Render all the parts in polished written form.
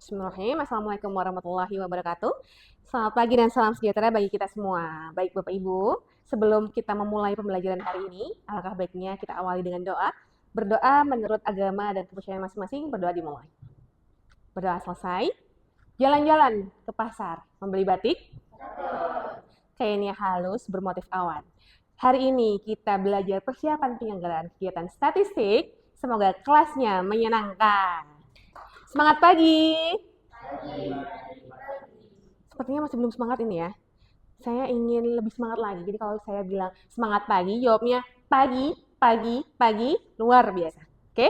Bismillahirrahmanirrahim. Assalamualaikum warahmatullahi wabarakatuh. Selamat pagi dan salam sejahtera bagi kita semua. Baik Bapak Ibu, sebelum kita memulai pembelajaran hari ini, alangkah baiknya kita awali dengan doa. Berdoa menurut agama dan kepercayaan masing-masing, berdoa dimulai. Berdoa selesai, jalan-jalan ke pasar, membeli batik, kainnya halus, bermotif awan. Hari ini kita belajar persiapan penyelenggaraan kegiatan statistik. Semoga kelasnya menyenangkan. Semangat pagi. Sepertinya masih belum semangat ini ya. Saya ingin lebih semangat lagi. Jadi kalau saya bilang semangat pagi, jawabnya pagi, pagi, pagi, luar biasa. Oke?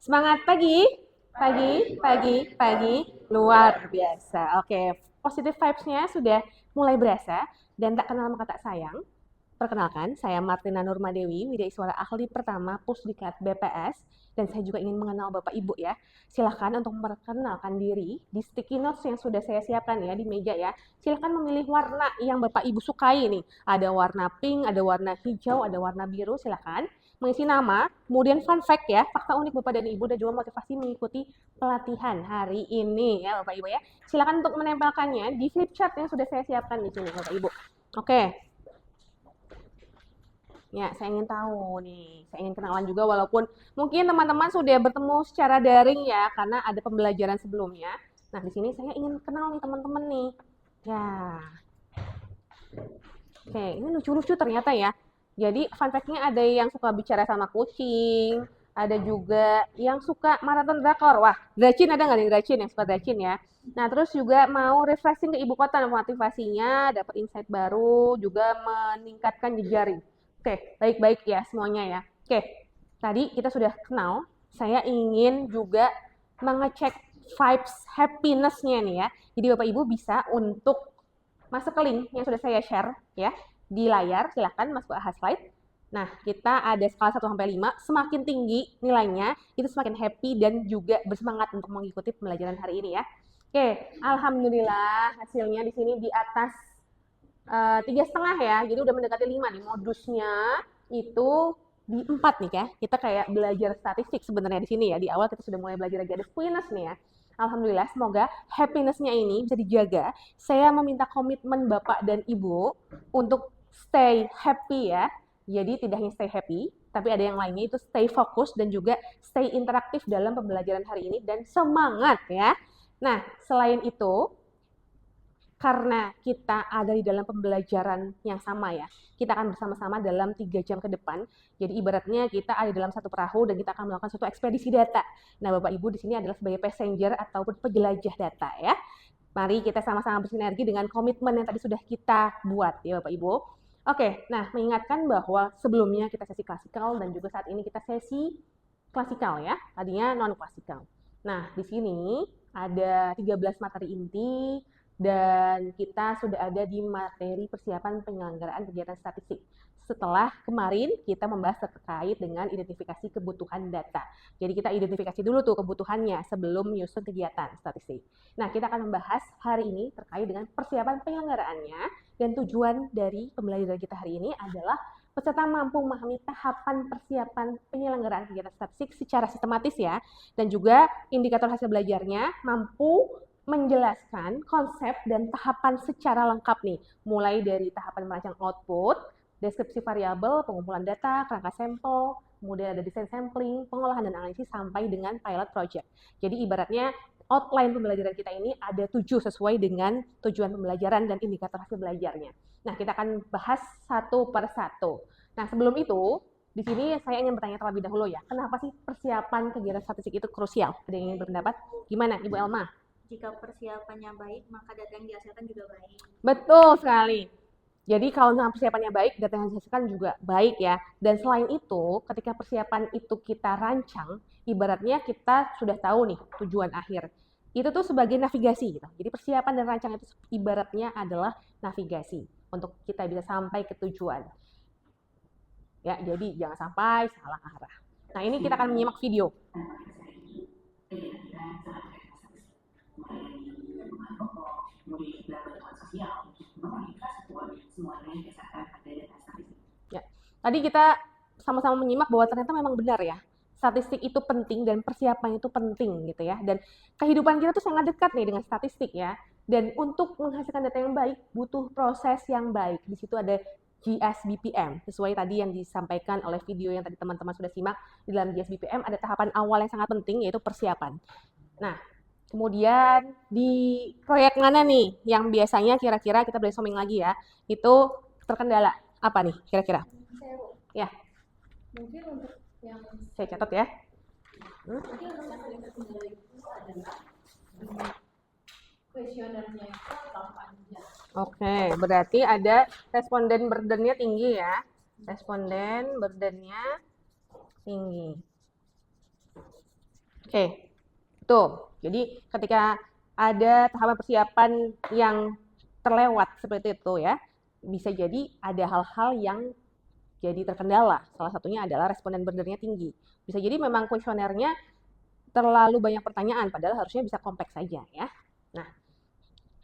Semangat pagi, pagi, pagi, pagi, luar biasa. Oke, positive vibes-nya sudah mulai berasa dan tak kenal maka tak sayang. Perkenalkan, saya Martina Nurmadewi, Widaiswara Ahli Pertama Pusdiklat BPS, dan saya juga ingin mengenal Bapak Ibu ya. Silahkan untuk memperkenalkan diri di sticky notes yang sudah saya siapkan ya di meja ya. Silahkan memilih warna yang Bapak Ibu sukai nih. Ada warna pink, ada warna hijau, ada warna biru, silahkan. Mengisi nama, kemudian fun fact ya, fakta unik Bapak dan Ibu dan juga motivasi mengikuti pelatihan hari ini ya Bapak Ibu ya. Silahkan untuk menempelkannya di flip chart yang sudah saya siapkan di sini Bapak Ibu. Oke. Ya, saya ingin tahu nih, saya ingin kenalan juga walaupun mungkin teman-teman sudah bertemu secara daring ya, karena ada pembelajaran sebelumnya. Nah, di sini saya ingin kenal nih teman-teman nih. Ya, oke, ini lucu-lucu ternyata ya. Jadi fun fact-nya ada yang suka bicara sama kucing, ada juga yang suka maraton drakor. Wah, Dracin ada nggak nih Dracin yang suka Dracin ya? Nah, terus juga mau refreshing ke ibu kota, motivasinya, dapat insight baru, juga meningkatkan jejaring. Oke, baik-baik ya semuanya ya. Oke, tadi kita sudah kenal. Saya ingin juga mengecek vibes happiness-nya nih ya. Jadi Bapak Ibu bisa untuk masuk ke link yang sudah saya share ya di layar. Silahkan masuk ke slide. Nah, kita ada skala 1 sampai 5. Semakin tinggi nilainya, itu semakin happy dan juga bersemangat untuk mengikuti pembelajaran hari ini ya. Oke, alhamdulillah hasilnya di sini di atas 3,5 ya, jadi udah mendekati 5 nih. Modusnya itu di 4 nih ya. Kita kayak belajar statistik sebenarnya di sini ya. Di awal kita sudah mulai belajar garis happiness nih ya. Alhamdulillah, semoga happiness-nya ini bisa dijaga. Saya meminta komitmen Bapak dan Ibu untuk stay happy ya. Jadi tidak hanya stay happy, tapi ada yang lainnya itu stay fokus dan juga stay interaktif dalam pembelajaran hari ini dan semangat ya. Nah, selain itu, karena kita ada di dalam pembelajaran yang sama ya, kita akan bersama-sama dalam 3 jam ke depan. Jadi ibaratnya kita ada dalam satu perahu dan kita akan melakukan suatu ekspedisi data. Nah, Bapak Ibu di sini adalah sebagai passenger ataupun penjelajah data ya. Mari kita sama-sama bersinergi dengan komitmen yang tadi sudah kita buat ya Bapak Ibu. Oke, nah mengingatkan bahwa sebelumnya kita sesi klasikal dan juga saat ini kita sesi klasikal ya, tadinya non klasikal. Nah, di sini ada 13 materi inti dan kita sudah ada di materi persiapan penyelenggaraan kegiatan statistik. Setelah kemarin kita membahas terkait dengan identifikasi kebutuhan data. Jadi kita identifikasi dulu tuh kebutuhannya sebelum menyusun kegiatan statistik. Nah, kita akan membahas hari ini terkait dengan persiapan penyelenggaraannya dan tujuan dari pembelajaran kita hari ini adalah peserta mampu memahami tahapan persiapan penyelenggaraan kegiatan statistik secara sistematis ya, dan juga indikator hasil belajarnya mampu menjelaskan konsep dan tahapan secara lengkap nih, mulai dari tahapan merancang output, deskripsi variabel, pengumpulan data, kerangka sampel, kemudian ada desain sampling, pengolahan dan analisis sampai dengan pilot project. Jadi ibaratnya outline pembelajaran kita ini ada 7 sesuai dengan tujuan pembelajaran dan indikator hasil belajarnya. Nah, kita akan bahas satu per satu. Nah, sebelum itu, di sini saya ingin bertanya terlebih dahulu ya, kenapa sih persiapan kegiatan statistik itu krusial? Ada yang ingin berpendapat? Gimana, Ibu Elma? Jika persiapannya baik, maka data yang dihasilkan juga baik. Betul sekali. Jadi kalau persiapannya baik, data yang dihasilkan juga baik ya. Dan selain itu, ketika persiapan itu kita rancang, ibaratnya kita sudah tahu nih tujuan akhir. Itu tuh sebagai navigasi gitu. Jadi persiapan dan rancangan itu ibaratnya adalah navigasi untuk kita bisa sampai ke tujuan. Ya, jadi jangan sampai salah arah. Nah, ini kita akan menyimak video. Ya, tadi kita sama-sama menyimak bahwa ternyata memang benar ya. statistik itu penting dan persiapan itu penting gitu ya. Dan kehidupan kita tuh sangat dekat nih dengan statistik ya. Dan untuk menghasilkan data yang baik butuh proses yang baik. Di situ ada GSBPM, sesuai tadi yang disampaikan oleh video yang tadi teman-teman sudah simak. Di dalam GSBPM ada tahapan awal yang sangat penting, yaitu persiapan. Nah, kemudian di proyek mana nih yang biasanya kira-kira kita brainstorming lagi ya, itu terkendala apa nih kira-kira? Ya, Mungkin untuk yang saya catat ya. mungkin untuk yang terkendala itu adalah kuesionernya itu terlalu panjang. Oke, berarti ada responden burden-nya tinggi ya. Responden burden-nya tinggi. Oke, tuh. Jadi ketika ada tahapan persiapan yang terlewat seperti itu ya, bisa jadi ada hal-hal yang jadi terkendala. Salah satunya adalah responden burden-nya tinggi. Bisa jadi memang kuesionernya terlalu banyak pertanyaan, padahal harusnya bisa kompleks saja ya. Nah,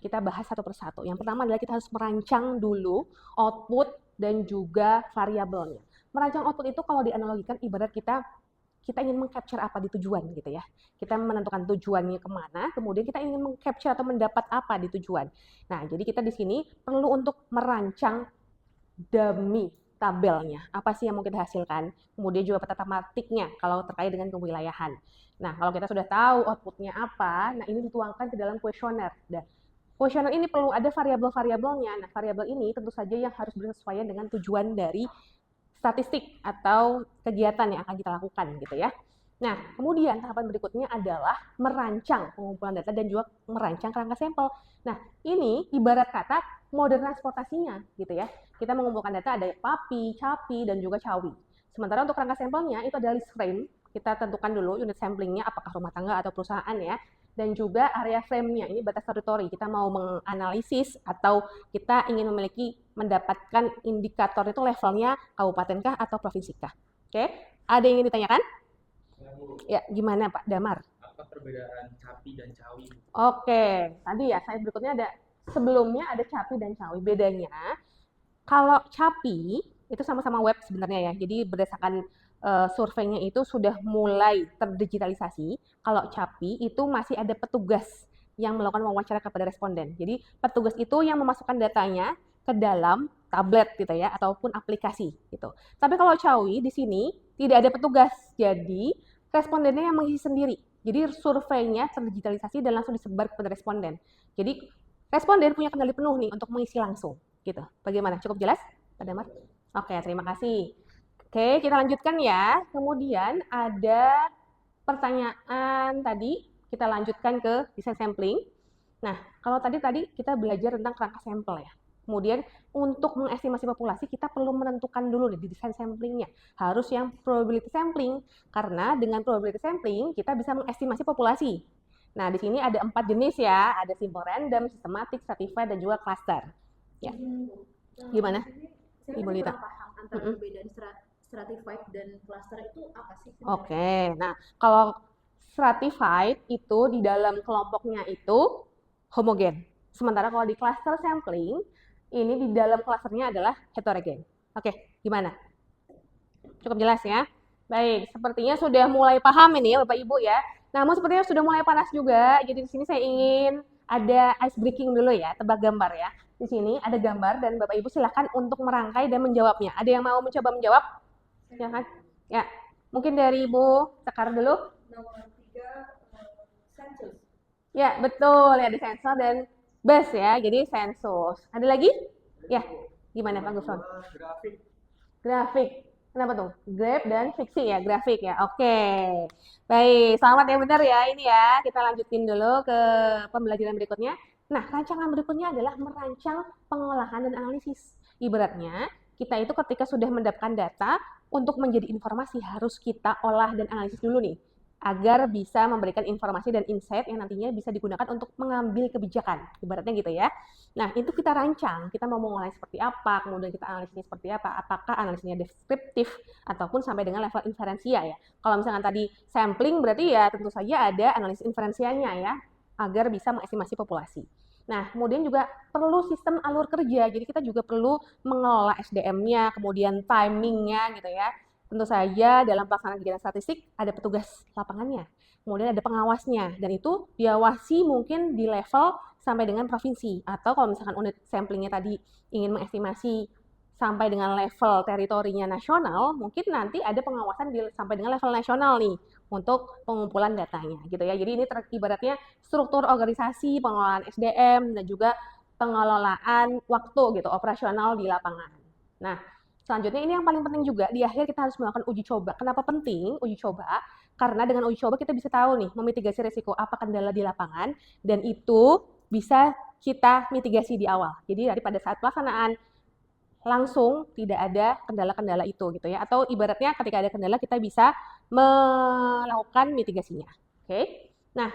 kita bahas satu persatu. Yang pertama adalah kita harus merancang dulu output dan juga variabelnya. Merancang output itu kalau dianalogikan ibarat kita ingin meng-capture apa di tujuan gitu ya. Kita menentukan tujuannya kemana, kemudian kita ingin meng-capture atau mendapat apa di tujuan. Nah, jadi kita di sini perlu untuk merancang dummy tabelnya. Apa sih yang mau kita hasilkan? Kemudian juga peta tematiknya kalau terkait dengan kewilayahan. Nah, kalau kita sudah tahu outputnya apa, nah ini dituangkan ke dalam kuesioner. Dan kuesioner ini perlu ada variabel-variabelnya. Nah, variabel ini tentu saja yang harus bersesuaian dengan tujuan dari statistik atau kegiatan yang akan kita lakukan gitu ya. Nah, kemudian tahapan berikutnya adalah merancang pengumpulan data dan juga merancang kerangka sampel. Nah, ini ibarat kata mode transportasinya gitu ya. Kita mengumpulkan data ada papi, capi, dan juga cawi. Sementara untuk kerangka sampelnya itu ada list frame. Kita tentukan dulu unit samplingnya apakah rumah tangga atau perusahaan ya. Dan juga area frame-nya, ini batas teritori. Kita mau menganalisis atau kita ingin mendapatkan indikator itu levelnya kabupatenkah atau provinsikah. Oke, ada yang ingin ditanyakan? Ya, gimana Pak Damar? Apa perbedaan capi dan cawi? Oke, tadi ya saya berikutnya ada sebelumnya ada capi dan cawi. Bedanya kalau capi itu sama-sama web sebenarnya ya. Jadi berdasarkan surveinya itu sudah mulai terdigitalisasi. Kalau capi itu masih ada petugas yang melakukan wawancara kepada responden. Jadi petugas itu yang memasukkan datanya ke dalam tablet gitu ya ataupun aplikasi gitu. Tapi kalau cawi di sini tidak ada petugas. Jadi respondennya yang mengisi sendiri. Jadi surveinya terdigitalisasi dan langsung disebar kepada responden. Jadi responden punya kendali penuh nih untuk mengisi langsung gitu. Bagaimana? Cukup jelas, Pak Damar? Oke, terima kasih. Oke, kita lanjutkan ya. Kemudian ada pertanyaan tadi, kita lanjutkan ke desain sampling. Nah, kalau tadi kita belajar tentang kerangka sampel ya. Kemudian untuk mengestimasi populasi kita perlu menentukan dulu nih di desain samplingnya. Harus yang probability sampling karena dengan probability sampling kita bisa mengestimasi populasi. Nah, di sini ada 4 jenis ya, ada simple random, systematic, stratified dan juga cluster. Ya. Gimana? Ibu Lita. Paham antara perbedaan stratified dan cluster itu apa sih? Oke, nah kalau stratified itu di dalam kelompoknya itu homogen. Sementara kalau di cluster sampling, ini di dalam clusternya adalah heterogen. Oke, gimana? Cukup jelas ya? Baik, sepertinya sudah mulai paham ini ya Bapak Ibu ya. Namun sepertinya sudah mulai panas juga. Jadi di sini saya ingin ada ice breaking dulu ya, tebak gambar ya. Di sini ada gambar dan Bapak Ibu silakan untuk merangkai dan menjawabnya. Ada yang mau mencoba menjawab? Ya kan? Ya, mungkin dari Ibu Sekar dulu. Nomor 3 sensus. Ya, betul. Ya, ada sensor dan bus ya. Jadi sensus. Ada lagi? Ya, gimana Pak Gufron? Grafik. Kenapa tuh? Grab dan fiksi ya, grafik ya. Oke. Baik, selamat ya benar ya ini ya. Kita lanjutin dulu ke pembelajaran berikutnya. Nah, rancangan berikutnya adalah merancang pengolahan dan analisis. Ibaratnya, kita itu ketika sudah mendapatkan data, untuk menjadi informasi harus kita olah dan analisis dulu nih, agar bisa memberikan informasi dan insight yang nantinya bisa digunakan untuk mengambil kebijakan, ibaratnya gitu ya. Nah, itu kita rancang, kita mau mengolahnya seperti apa, kemudian kita analisisnya seperti apa, apakah analisisnya deskriptif ataupun sampai dengan level inferensia ya. Kalau misalkan tadi sampling berarti ya tentu saja ada analisis inferensianya ya, agar bisa mengestimasi populasi. Nah, kemudian juga perlu sistem alur kerja. Jadi kita juga perlu mengelola SDM-nya, kemudian timing-nya gitu ya. Tentu saja dalam pelaksanaan kegiatan statistik ada petugas lapangannya, kemudian ada pengawasnya, dan itu diawasi mungkin di level sampai dengan provinsi, atau kalau misalkan unit samplingnya tadi ingin mengestimasi sampai dengan level teritorinya nasional, mungkin nanti ada pengawasan sampai dengan level nasional nih untuk pengumpulan datanya gitu ya. Jadi ini ibaratnya struktur organisasi pengelolaan SDM dan juga pengelolaan waktu gitu operasional di lapangan. Nah, selanjutnya ini yang paling penting juga, di akhir kita harus melakukan uji coba. Kenapa penting uji coba? Karena dengan uji coba kita bisa tahu nih, memitigasi risiko apa kendala di lapangan, dan itu bisa kita mitigasi di awal. Jadi pada saat pelaksanaan langsung tidak ada kendala-kendala itu gitu ya. Atau ibaratnya ketika ada kendala kita bisa melakukan mitigasinya. Oke. Nah,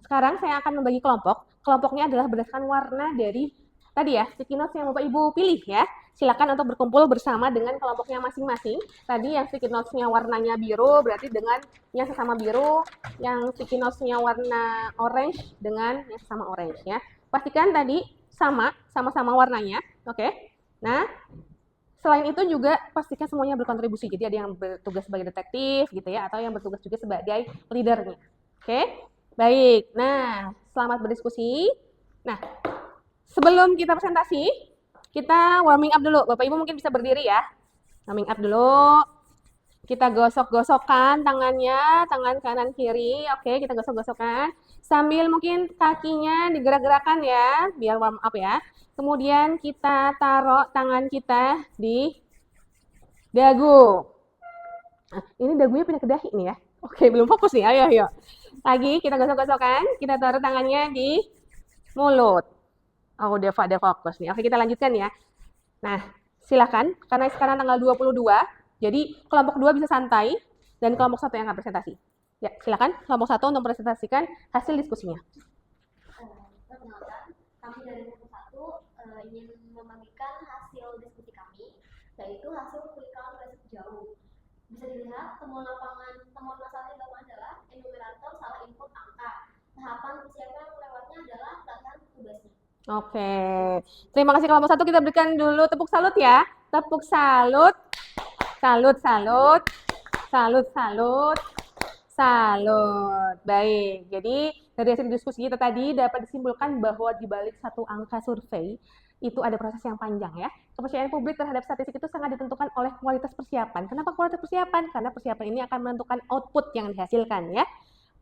sekarang saya akan membagi kelompok. Kelompoknya adalah berdasarkan warna dari tadi ya, sticky notes yang Bapak Ibu pilih ya. Silakan untuk berkumpul bersama dengan kelompoknya masing-masing. Tadi yang sticky notes-nya warnanya biru berarti dengan yang sesama biru, yang sticky notes-nya warna orange dengan yang sesama orange ya. Pastikan tadi sama-sama warnanya. Oke. Nah, selain itu juga pastikan semuanya berkontribusi. Jadi ada yang bertugas sebagai detektif gitu ya, atau yang bertugas juga sebagai leadernya. Oke, baik. Nah, selamat berdiskusi. Nah, sebelum kita presentasi, kita warming up dulu. Bapak Ibu mungkin bisa berdiri ya. Warming up dulu. Kita gosok-gosokkan tangannya, tangan kanan kiri. Oke, kita gosok-gosokkan. Sambil mungkin kakinya digerak-gerakan ya, biar warm up ya. Kemudian kita taruh tangan kita di dagu. Nah, ini dagunya pindah ke dahi nih ya. Oke, belum fokus nih. Ayo. Lagi kita gosok-gosokkan, kita taruh tangannya di mulut. Oh, udah fokus nih. Oke, kita lanjutkan ya. Nah, silakan. Karena sekarang tanggal 22, jadi kelompok 2 bisa santai dan kelompok 1 yang akan presentasi. Ya, silakan kelompok 1 untuk presentasikan hasil diskusinya. Perkenalkan, kami dari kelompok 1 ingin membagikan hasil diskusi kami, yaitu hasil quick count resip jauh. Bisa dilihat temuan masalah yang dilakukan adalah enumerator salah input angka. Tahapan persiapan yang melewatnya adalah pelatihan tugasnya. Oke, terima kasih kelompok 1. Kita berikan dulu tepuk salut ya. Tepuk salut. Salut. Baik, jadi dari hasil diskusi kita tadi dapat disimpulkan bahwa di balik satu angka survei itu ada proses yang panjang ya. Kepercayaan publik terhadap statistik itu sangat ditentukan oleh kualitas persiapan. Kenapa kualitas persiapan? Karena persiapan ini akan menentukan output yang dihasilkan ya.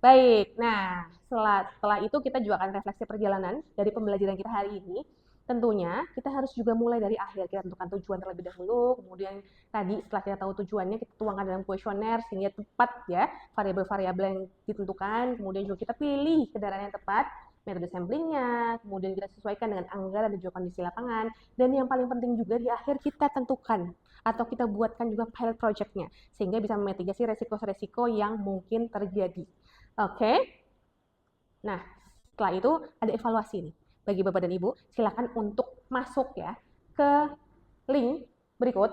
Baik, nah setelah itu kita juga akan refleksi perjalanan dari pembelajaran kita hari ini. Tentunya kita harus juga mulai dari akhir, kita tentukan tujuan terlebih dahulu, kemudian tadi setelah kita tahu tujuannya kita tuangkan dalam kuesioner sehingga tepat ya variabel-variabel yang ditentukan, kemudian juga kita pilih kendaraan yang tepat, metode samplingnya, kemudian kita sesuaikan dengan anggaran dan juga kondisi lapangan, dan yang paling penting juga di akhir kita tentukan atau kita buatkan juga pilot project-nya sehingga bisa memitigasi resiko-resiko yang mungkin terjadi. Oke. Nah, setelah itu ada evaluasi nih. Bagi Bapak dan Ibu, silakan untuk masuk ya ke link berikut.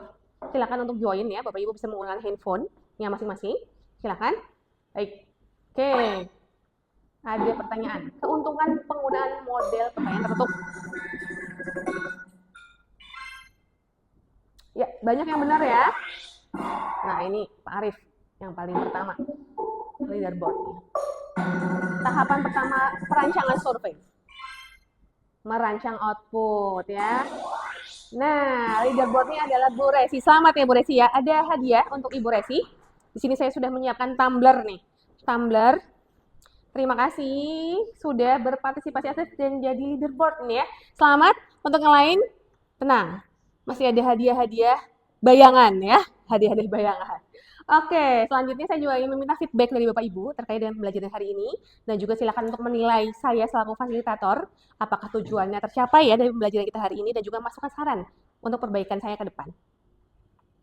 Silakan untuk join ya, Bapak Ibu bisa menggunakan handphone-nya masing-masing. Silakan. Baik. Oke. Ada pertanyaan. Keuntungan penggunaan model pertanyaan tertutup. Ya, banyak yang benar ya. Nah, ini Pak Arif yang paling pertama. Leaderboard. Tahapan pertama perancangan survei. Merancang output ya. Nah, leaderboardnya adalah Bu Resi. Selamat ya Bu Resi ya. Ada hadiah untuk Ibu Resi. Di sini saya sudah menyiapkan tumbler nih. Tumbler. Terima kasih sudah berpartisipasi aktif dan jadi leaderboard nih ya. Selamat. Untuk yang lain, tenang. Masih ada hadiah-hadiah bayangan ya. Hadiah-hadiah bayangan. Oke, selanjutnya saya juga ingin meminta feedback dari Bapak Ibu terkait dengan pembelajaran hari ini. Dan juga silakan untuk menilai saya selaku fasilitator, apakah tujuannya tercapai ya dari pembelajaran kita hari ini, dan juga masukan saran untuk perbaikan saya ke depan.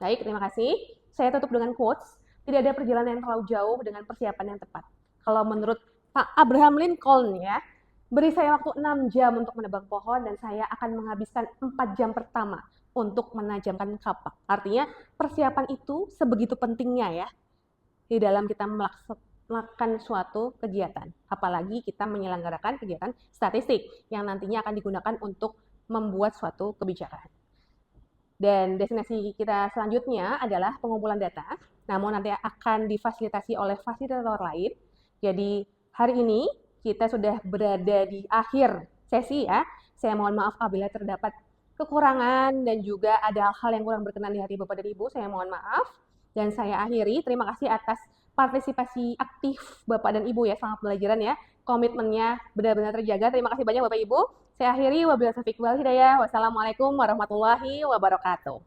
Baik, terima kasih. Saya tutup dengan quotes, tidak ada perjalanan yang terlalu jauh dengan persiapan yang tepat. Kalau menurut Pak Abraham Lincoln ya, beri saya waktu 6 jam untuk menebang pohon dan saya akan menghabiskan 4 jam pertama untuk menajamkan kapak. Artinya persiapan itu sebegitu pentingnya ya di dalam kita melakukan suatu kegiatan. Apalagi kita menyelenggarakan kegiatan statistik yang nantinya akan digunakan untuk membuat suatu kebijakan. Dan destinasi kita selanjutnya adalah pengumpulan data, namun nanti akan difasilitasi oleh fasilitator lain. Jadi hari ini kita sudah berada di akhir sesi ya. Saya mohon maaf apabila terdapat kekurangan dan juga ada hal yang kurang berkenan di hati Bapak dan Ibu. Saya mohon maaf. Dan saya akhiri. Terima kasih atas partisipasi aktif Bapak dan Ibu ya selama pembelajaran ya. Komitmennya benar-benar terjaga. Terima kasih banyak Bapak Ibu. Saya akhiri. Wabillahi taufiq wal hidayah. Wassalamualaikum warahmatullahi wabarakatuh.